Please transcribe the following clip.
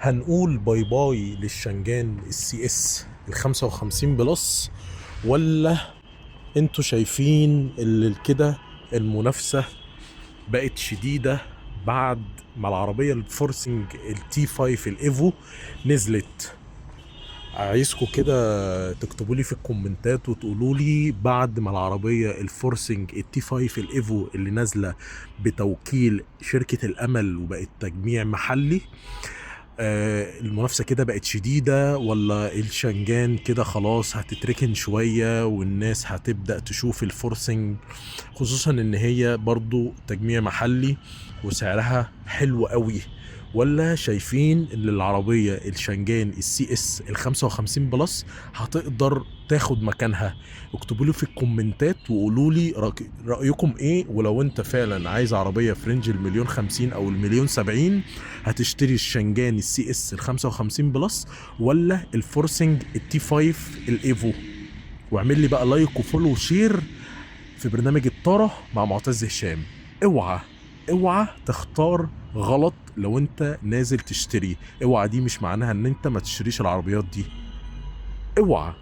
هنقول باي باي للشنجان السي اس ال 55 بلس، ولا انتوا شايفين اللي كده المنافسة بقت شديدة بعد ما العربية الفورسنج التي 5 الايفو نزلت؟ عايزكم كده تكتبوا لي في الكومنتات وتقولوا لي بعد ما العربية الفورسنج التي 5 الايفو اللي نازلة بتوكيل شركة الامل وبقت تجميع محلي، المنافسة كده بقت شديدة، ولا الشنجان كده خلاص هتتركن شوية والناس هتبدأ تشوف الفورسنج، خصوصا ان هي برضو تجميع محلي وسعرها حلو قوي؟ ولا شايفين ان العربية الشنجان السي اس ال 55 بلس هتقدر تاخد مكانها؟ اكتبوا لي في الكومنتات وقولوا لي رأيكم ايه. ولو انت فعلا عايز عربية في رينج المليون 50 او المليون 70، هتشتري الشنجان السي اس ال 55 بلس ولا الفورسنج التي 5 الايفو؟ واعمل لي بقى لايك وفولو وشير في برنامج الطارة مع معتز هشام. اوعى اوعى تختار غلط لو انت نازل تشتري. اوعى دي مش معناها ان انت ما تشتريش العربيات دي، اوعى.